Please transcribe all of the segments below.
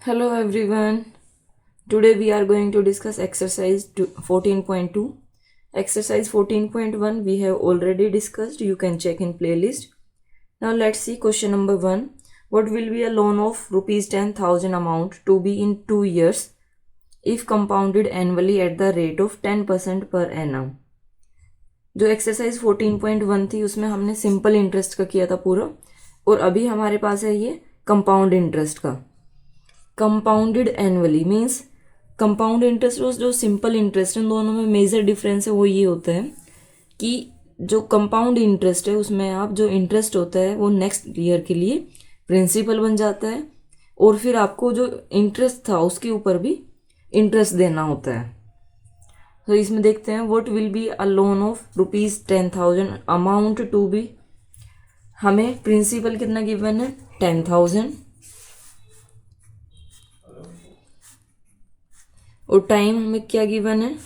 Hello everyone. Today we are going to discuss exercise 14.2. Exercise 14.1 we have already discussed. You can check in playlist. Now let's see question number 1. What will be a loan of rupees 10,000 amount to be in 2 years if compounded annually at the rate of 10% per annum? जो exercise 14.1 थी उसमें हमने simple interest का किया था पूरा, और अभी हमारे पास है ये कंपाउंड इंटरेस्ट का. Compounded annually means compound interest और जो सिंपल इंटरेस्ट, इन दोनों में मेजर डिफरेंस है वो ये होता है कि जो कंपाउंड इंटरेस्ट है उसमें आप जो इंटरेस्ट होता है वो नेक्स्ट ईयर के लिए प्रिंसिपल बन जाता है, और फिर आपको जो इंटरेस्ट था उसके ऊपर भी इंटरेस्ट देना होता है. तो इसमें देखते हैं what will be a loan of rupees 10,000 amount to be. हमें प्रिंसिपल कितना गिवन है 10,000, और टाइम हमें क्या गिवन है,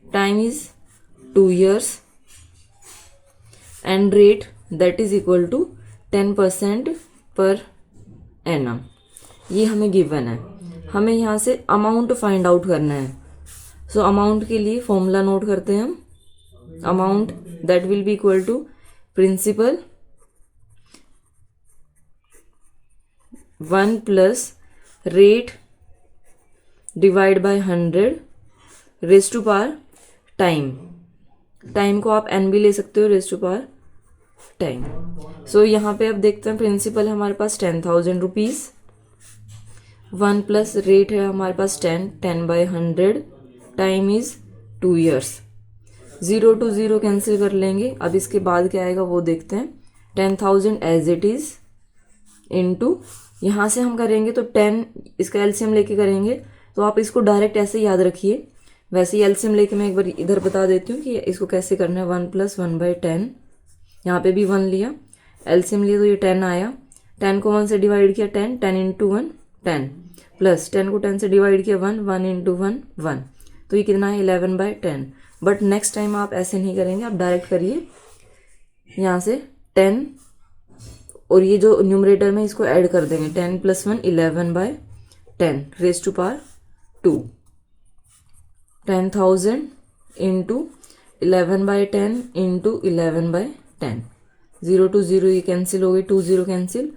time is 2 years, and rate that is equal to 10% per annum. ये हमें गिवन है. हमें यहाँ से अमाउंट फाइंड आउट करना है. सो अमाउंट के लिए फॉर्मूला नोट करते हैं हम. Amount that will be equal to principal 1 plus rate divide by 100 raise to power time. Time को आप एन भी ले सकते हो, raise to power time. So यहाँ पे अब देखते हैं प्रिंसिपल है हमारे पास 10,000 रुपीज़, 1 प्लस रेट है हमारे पास 10 by 100, time is 2 years. 0 to 0 cancel कर लेंगे. अब इसके बाद क्या आएगा वो देखते हैं. 10,000 एज इट इज इंटू, यहाँ से हम करेंगे तो 10 इसका एलसीएम लेके करेंगे, तो आप इसको डायरेक्ट ऐसे याद रखिए. वैसे ही एलसीएम लेके मैं एक बार इधर बता देती हूँ कि इसको कैसे करना है. 1 प्लस 1 बाई 10, यहाँ पे भी 1 लिया, एलसीएम लिया तो ये 10 आया. 10 को 1 से डिवाइड किया 10 इंटू 1 10, प्लस 10 को 10 से डिवाइड किया 1 इंटू 1 1, तो ये कितना है 11 बाई 10. बट नेक्स्ट टाइम आप ऐसे नहीं करेंगे, आप डायरेक्ट करिए यहाँ से 10, और ये जो न्यूमरेटर में इसको ऐड कर देंगे. 10 plus 1 11 by 10 raise to power 2. 10,000 into 11 by 10 into 11 by 10. 0 to 0 ये कैंसिल हो गई, 2 0 cancel.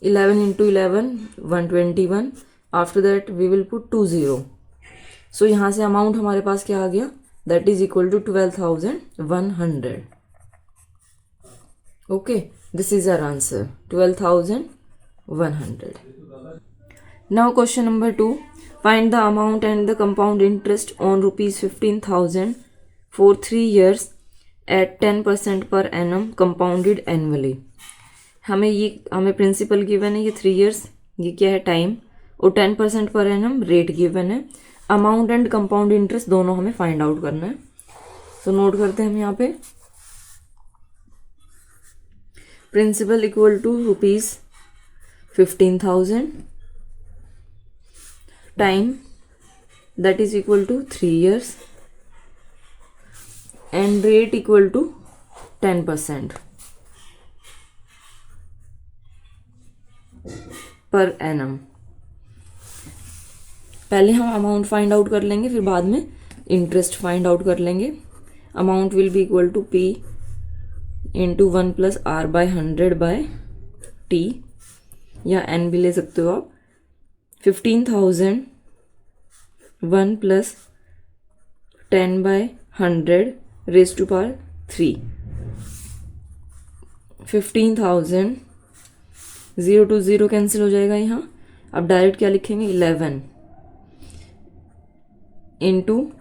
11 into 11 121. After that we will put 2 0. So यहाँ से अमाउंट हमारे पास क्या आ गया, that is equal to 12,100. Okay, this is our answer 12,100. Now question number 2. Find the amount and the compound interest on rupees 15,000 for 3 years at 10% per annum compounded annually. हमें principal given है ये 3 years, ये क्या है time, और 10% per annum rate given है. Amount and compound interest दोनों हमें फाइंड आउट करना है. तो नोट करते हैं हम यहाँ पे. Principal equal to rupees 15,000, time that is equal to 3 years, and rate equal to 10% per annum. पहले हम अमाउंट फाइंड आउट कर लेंगे, फिर बाद में इंटरेस्ट फाइंड आउट कर लेंगे. Amount will be equal to P into 1 plus R by 100 by T, या N भी ले सकते हो आप. 15,000 1 plus 10 by 100 raise to power 3. 15,000 0 to 0 cancel हो जाएगा यहाँ. अब डायरेक्ट क्या लिखेंगे 11 into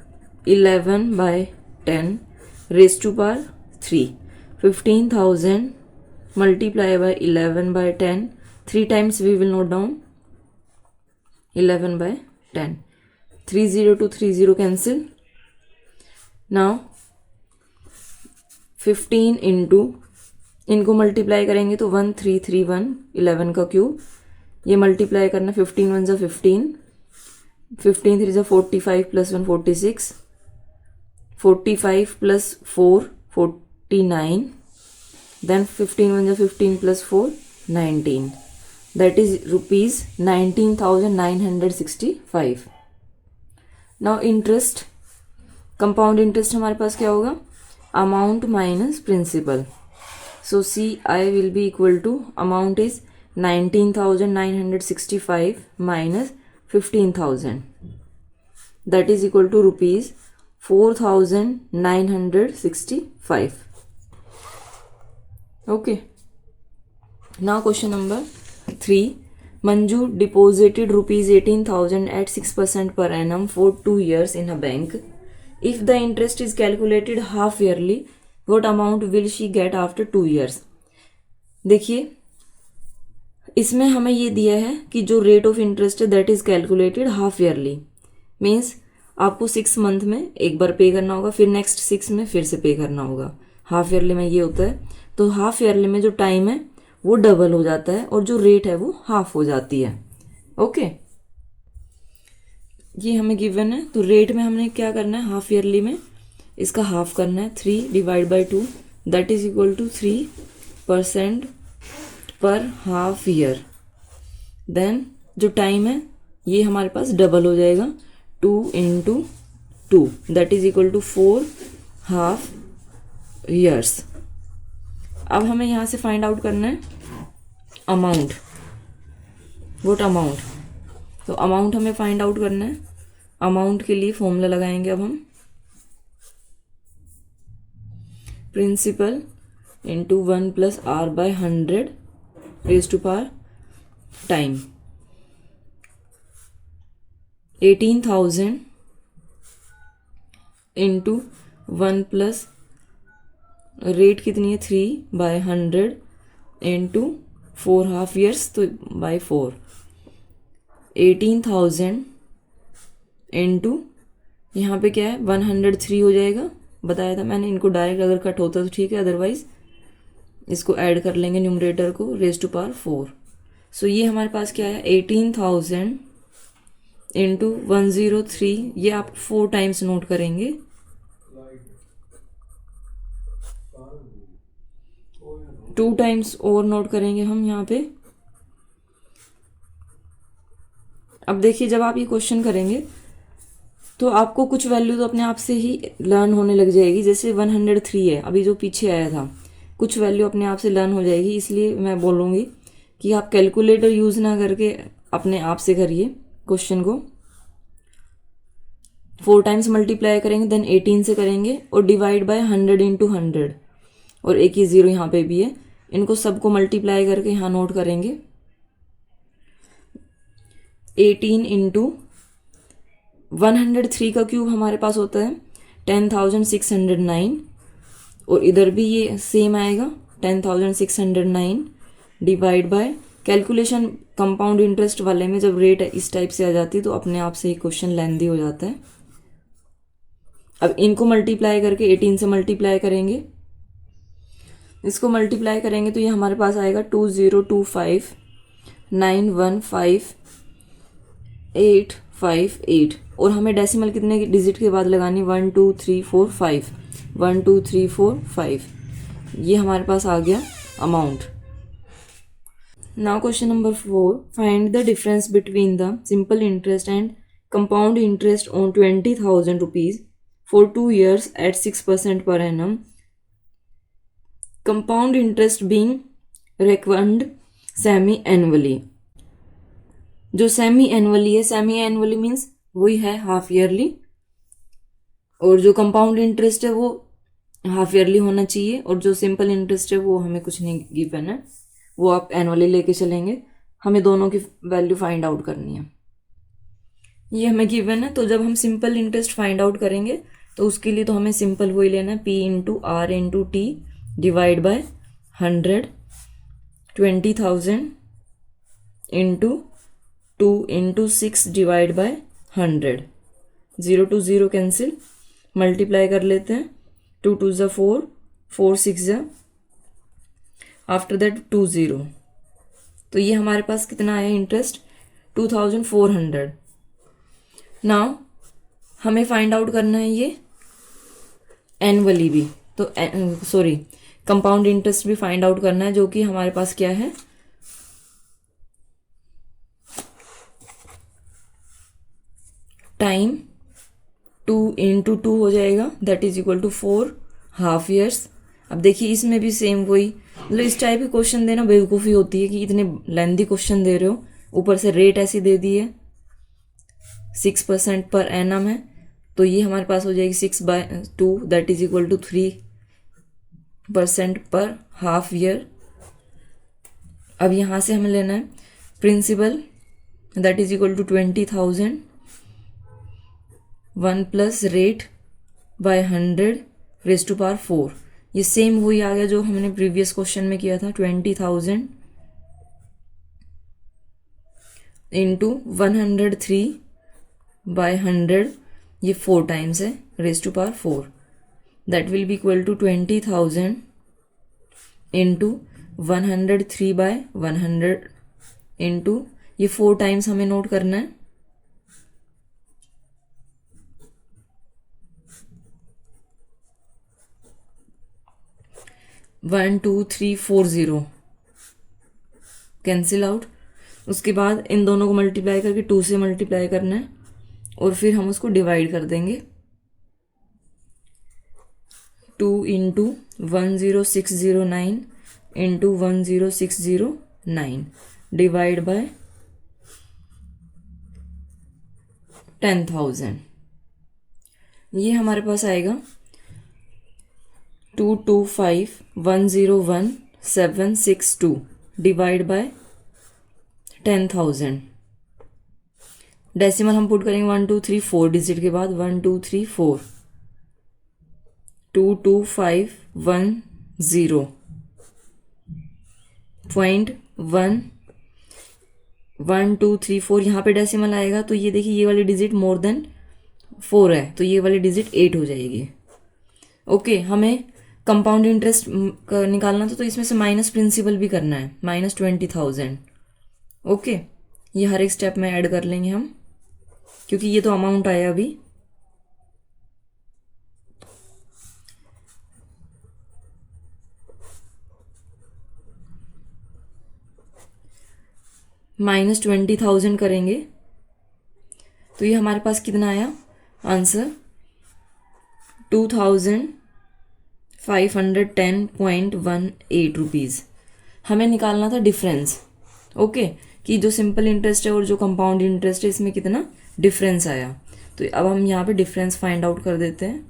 11 by 10 raise to power 3. 15,000 multiply by 11 by 10, 3 times we will note down 11 by 10. 30 to 30 cancel. Now 15 into, इनको मल्टीप्लाई करेंगे तो 1331 11 का क्यूब, ये मल्टीप्लाई करना 15 1 जा 15, 15 3 जा 45 प्लस 1 46, 45 प्लस 4 49, देन 15 1 जा 15 plus 4 19. That is ₹19,965. Now interest, compound interest हमारे पास क्या होगा, amount minus principal. So CI will be equal to, amount is 19,965 minus 15,000, that is equal to ₹4,965. Okay. Now question number 3. Manju deposited ₹18,000 at 6% per annum for 2 years in a bank. If the interest is calculated half yearly, what amount will she get after 2 years? देखिए, इसमें हमें ये दिया है कि जो rate of interest है that is calculated half yearly. Means आपको 6 मंथ में एक बार पे करना होगा, फिर नेक्स्ट 6 में फिर से पे करना होगा. हाफ ईयरली में ये होता है. तो हाफ ईयरली में जो टाइम है वो डबल हो जाता है और जो रेट है वो हाफ हो जाती है. ओके, ये हमें गिवन है. तो रेट में हमने क्या करना है, हाफ ईयरली में इसका हाफ करना है, 3 divide by 2, that is equal to 3% per half year. Then जो टाइम है ये हमारे पास डबल हो जाएगा, 2 into 2, that is equal to 4 half years. अब हमें यहाँ से फाइंड आउट करना है अमाउंट. What amount? तो अमाउंट हमें फाइंड आउट करना है. अमाउंट के लिए फॉर्मूला लगाएंगे अब हम, principal into 1 plus R by 100 raise to power time. 18,000 into 1 plus rate कितनी है 3 बाय 100 इंटू 4 हाफ ईयर्स, तो बाय 4. 18,000 इंटू यहाँ पे क्या है 103 हो जाएगा, बताया था मैंने. इनको डायरेक्ट अगर कट होता तो ठीक है, अदरवाइज इसको ऐड कर लेंगे न्यूमरेटर को, रेज टू पावर 4. सो ये हमारे पास क्या है 18,000 इंटू 103. ये आप 4 टाइम्स नोट करेंगे. टू टाइम्स और नोट करेंगे हम यहाँ पे. अब देखिए, जब आप ये क्वेश्चन करेंगे तो आपको कुछ वैल्यू तो अपने आप से ही लर्न होने लग जाएगी. जैसे 103 है, अभी जो पीछे आया था, कुछ वैल्यू अपने आप से लर्न हो जाएगी. इसलिए मैं बोलूँगी कि आप कैलकुलेटर यूज़ ना करके अपने आप से करिए क्वेश्चन को. 4 टाइम्स मल्टीप्लाई करेंगे, देन 18 से करेंगे और डिवाइड बाय 100 इंटू 100, और एक ही ज़ीरो यहाँ पे भी है. इनको सबको मल्टीप्लाई करके यहाँ नोट करेंगे. 18 इंटू 103 का क्यूब हमारे पास होता है 10,609, और इधर भी ये सेम आएगा 10,609 divide by, calculation compound interest वाले में जब रेट इस टाइप से आ जाती है तो अपने आप से ही क्वेश्चन लेंथी हो जाता है. अब इनको मल्टीप्लाई करके 18 से मल्टीप्लाई करेंगे. इसको मल्टीप्लाई करेंगे तो ये हमारे पास आएगा 2025915858, और हमें डेसिमल कितने डिजिट के बाद लगानी, 1 2 3 4 5, 1 2 3 4 5. ये हमारे पास आ गया amount. Now question number 4. Find the difference between the simple interest and compound interest on 20,000 rupees for 2 years at 6% per annum. Compound interest being recovered semi annually. जो सेमी एनुअली है, semi annually means वही है half yearly, और जो compound interest है वो half yearly होना चाहिए, और जो सिंपल इंटरेस्ट है वो हमें कुछ नहीं गिवन है, वो आप एनुअली लेके चलेंगे. हमें दोनों की वैल्यू फाइंड आउट करनी है. ये हमें गिवन है. तो जब हम सिंपल इंटरेस्ट फाइंड आउट करेंगे तो उसके लिए तो हमें सिंपल वही लेना है, P into R into T divide by 100. 20,000 into 2 into 6 divide by 100. 0 to 0 cancel, multiply कर लेते हैं. 2 2 ज़ा 4, 4 6 ज़ा, आफ्टर दैट 2 0. तो ये हमारे पास कितना आया इंटरेस्ट, 2,400. नाउ हमें फाइंड आउट करना है ये एनुअली भी, तो कंपाउंड इंटरेस्ट भी फाइंड आउट करना है, जो कि हमारे पास क्या है टाइम 2 × 2 हो जाएगा, that is equal to 4 ½ years. अब देखिए इसमें भी सेम वही, मतलब इस टाइप के क्वेश्चन देना बेवकूफ़ी होती है कि इतने लेंथी क्वेश्चन दे रहे हो, ऊपर से रेट ऐसी दे दी है, 6% पर एनम है, तो ये हमारे पास हो जाएगी 6/2 दैट इज इक्वल टू 3% पर ½ ईयर। अब यहाँ से हमें लेना है principal, that is equal to 20,000, 1 plus rate by 100 ⁻⁴। ये सेम वही आ गया जो हमने प्रीवियस क्वेश्चन में किया था, 20,000 इंटू 103/100, ये 4 टाइम्स है ⁻⁴, that will be equal to 20,000 into 103/100 into, ये 4 टाइम्स हमें नोट करना है, 1 2 3 4 0 कैंसिल आउट। उसके बाद इन दोनों को मल्टीप्लाई करके 2 से मल्टीप्लाई करना है और फिर हम उसको डिवाइड कर देंगे, 2 × 10609 इंटू 10609 डिवाइड बाय 10,000। ये हमारे पास आएगा 225,101,762 डिवाइड बाय 10,000। डेसिमल हम पुट करेंगे 1 2 3 4 डिजिट के बाद, 1 2 3 4, 22510.1 1 2 3 4, यहाँ पे डेसिमल आएगा तो ये देखिए ये वाली डिजिट मोर देन 4 है, तो ये वाली डिजिट 8 हो जाएगी। ओके, हमें कंपाउंड इंटरेस्ट निकालना था, तो इसमें से माइनस प्रिंसिपल भी करना है, -20,000। ओके, ये हर एक स्टेप में ऐड कर लेंगे हम, क्योंकि ये तो अमाउंट आया अभी। -20,000 करेंगे तो ये हमारे पास कितना आया आंसर, 2,510.18 रुपीज़। हमें निकालना था डिफरेंस। ओके, कि जो सिंपल इंटरेस्ट है और जो कंपाउंड इंटरेस्ट है इसमें कितना डिफरेंस आया। तो अब हम यहाँ पे डिफरेंस फाइंड आउट कर देते हैं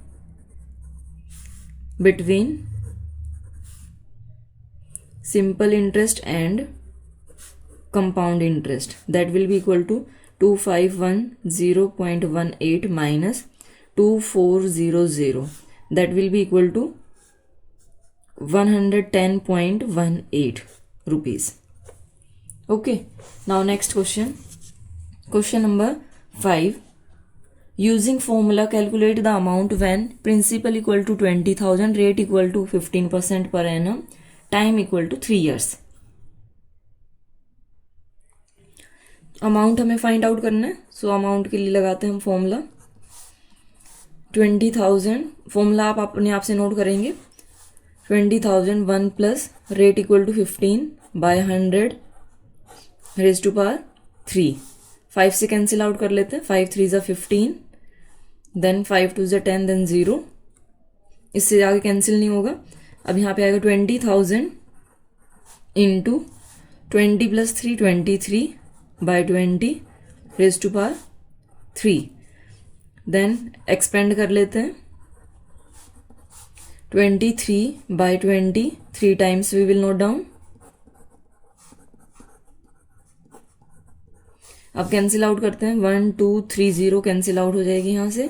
between simple interest and compound interest, that will be equal to 2510.18 minus 2400, that will be equal to 110.18 rupees. Okay, now next question, question number 5, using formula calculate the amount when principal equal to 20,000, rate equal to 15% per annum, time equal to 3 years. Amount हमें find out करना है, so amount के लिए लगाते हैं हम formula 20,000। Formula आप अपने आप से नोट करेंगे, 20,000 1 प्लस रेट इक्वल टू 15/100 ⁻3। 5 से कैंसिल आउट कर लेते हैं, 5 3 ज़ा 15, देन 5 2 ज़ा 10, देन 0, इससे आगे कैंसिल नहीं होगा। अब यहाँ पे आएगा 20,000 इंटू 20 + 3 23/20 ⁻3, देन एक्सपेंड कर लेते हैं 23/20, 3 times we will note down. अब कैंसिल आउट करते हैं, 1 2 3 0 कैंसिल आउट हो जाएगी, यहाँ से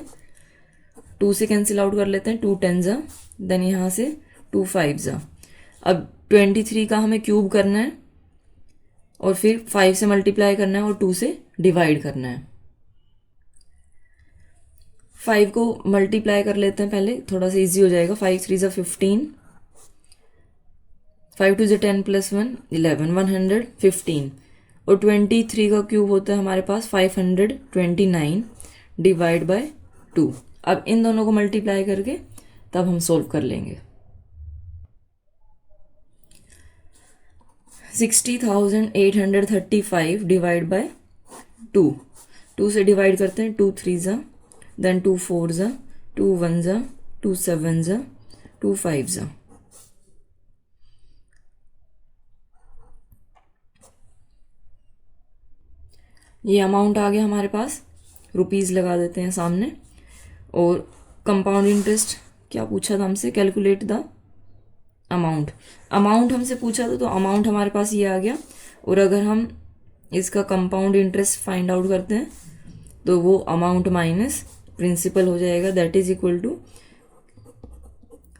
2 से कैंसिल आउट कर लेते हैं, 2 10 ज़ा, देन यहाँ से 2 5 ज़ा। अब 23 का हमें क्यूब करना है और फिर 5 से मल्टीप्लाई करना है और 2 से डिवाइड करना है। 5 को मल्टीप्लाई कर लेते हैं पहले, थोड़ा सा इजी हो जाएगा, 5 3 ज़ा 15, 5 2 ज़ा 10 + 1 11, 115, और 23 का क्यूब होता है हमारे पास 529 डिवाइड बाय 2। अब इन दोनों को मल्टीप्लाई करके तब हम सोल्व कर लेंगे। 60,835 डिवाइड बाय 2, 2 से डिवाइड करते हैं, 2 3 ज़ा, देन 2 4 ज़ा, 2 1 ज़ा, 2 7 ज़ा, 2 5 ज़ा। ये अमाउंट आ गया हमारे पास, रुपीज़ लगा देते हैं सामने। और कंपाउंड इंटरेस्ट क्या पूछा था हमसे, कैलकुलेट द अमाउंट। अमाउंट हमसे पूछा था, तो अमाउंट हमारे पास ये आ गया। और अगर हम इसका कंपाउंड इंटरेस्ट फाइंड आउट करते हैं तो वो अमाउंट माइनस प्रिंसिपल हो जाएगा, that is equal to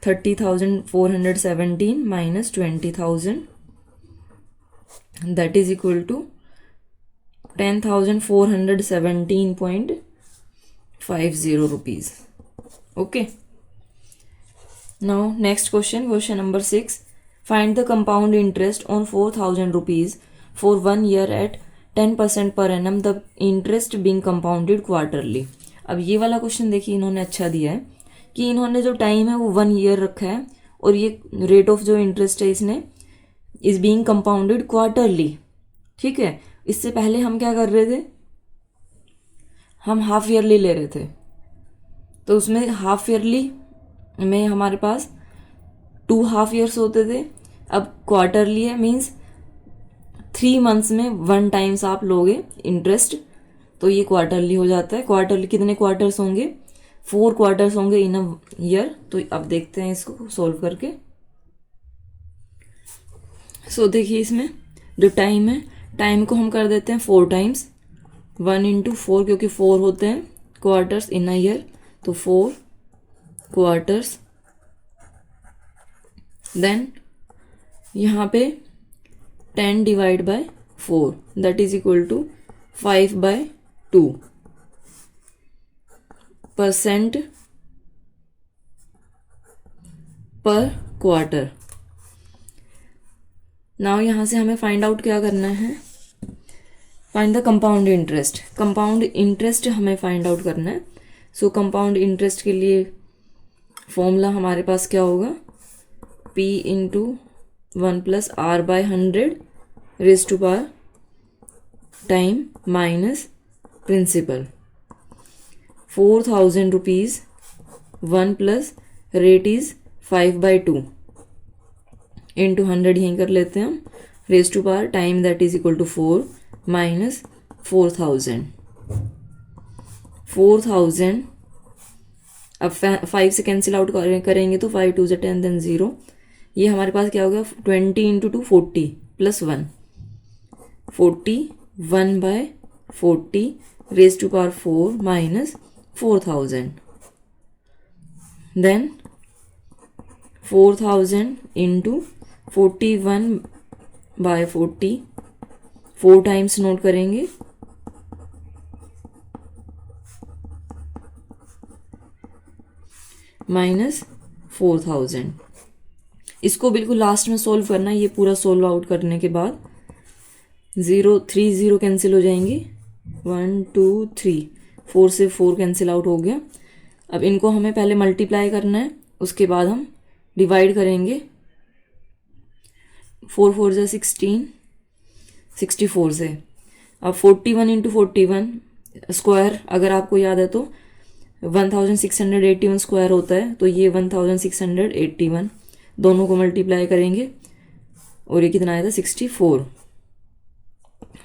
30,417 minus 20,000, that is equal to 10,417.50 rupees. Okay, now next question, question number 6, find the compound interest on 4,000 rupees for 1 year at 10% per annum, the interest being compounded quarterly. अब ये वाला question देखिए इन्होंने अच्छा दिया है कि इन्होंने जो टाइम है वो 1 ईयर रखा है, और ये रेट ऑफ जो इंटरेस्ट है इसने इज बीइंग कंपाउंडेड क्वार्टरली। ठीक है, इससे पहले हम क्या कर रहे थे, हम हाफ ईयरली ले रहे थे, तो उसमें हाफ ईयरली में हमारे पास 2 हाफ ईयर्स होते थे। अब क्वार्टरली है, मीन्स 3 मंथ्स में 1 टाइम्स आप लोगे इंटरेस्ट, तो ये क्वार्टरली हो जाता है। क्वार्टरली कितने क्वार्टर्स होंगे, 4 क्वार्टर्स होंगे इन अ ईयर। तो अब देखते हैं इसको सॉल्व करके। सो देखिए इसमें जो टाइम है, टाइम को हम कर देते हैं 4 टाइम्स, 1 इंटू 4, क्योंकि 4 होते हैं क्वार्टर्स इन अ ईयर, तो 4 क्वार्टर्स। देन यहाँ पे 10 divide by 4, that is equal to 5/2% per quarter. Now यहाँ से हमें फाइंड आउट क्या करना है, find the compound interest. Compound interest हमें फाइंड आउट करना है। सो कंपाउंड इंटरेस्ट के लिए फॉर्मूला हमारे पास क्या होगा, P into 1 plus R by 100 raise to power time minus principal. 4,000 rupees 1 plus rate is 5/2 into 100 यहीं कर लेते हैं हम, raise to power time that is equal to 4 minus 4,000। अब 5 से कैंसिल आउट करेंगे तो 5 2 ज़ा 10 देन 0। ये हमारे पास क्या होगा, 20 into 2 40 plus 1, 41/40 raise to power 4 minus 4,000। Then 4,000 into 41/40, 4 times note करेंगे, माइनस 4,000। इसको बिल्कुल लास्ट में सोल्व करना है। ये पूरा सोल्व आउट करने के बाद 0 3 0 कैंसिल हो जाएंगी, 1 2 3, 4 से 4 कैंसिल आउट हो गया। अब इनको हमें पहले मल्टीप्लाई करना है, उसके बाद हम डिवाइड करेंगे। 4 4 ज़ा 16, 64 से। अब 41 इंटू 41 स्क्वायर अगर आपको याद है तो 1681 स्क्वायर होता है, तो ये 1681 दोनों को मल्टीप्लाई करेंगे और ये कितना आया था, 64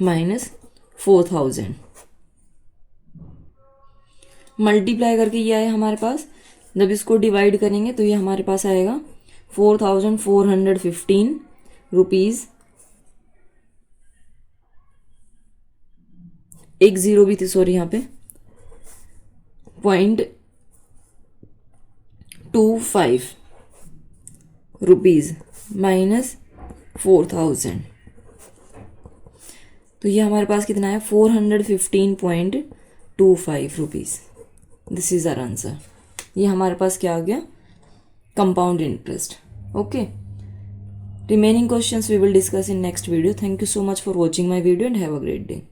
माइनस 4,000। मल्टीप्लाई करके ये आया हमारे पास। जब इसको डिवाइड करेंगे तो ये हमारे पास आएगा 4,415 रुपीज़। एक जीरो भी थी, सॉरी, यहाँ पे 0.25 रुपीज़ माइनस 4,000। तो ये हमारे पास कितना है, 415.25 rupees. This is our answer. ये हमारे पास क्या आ गया, compound interest. Okay, remaining questions we will discuss in next video. Thank you so much for watching my video and have a great day.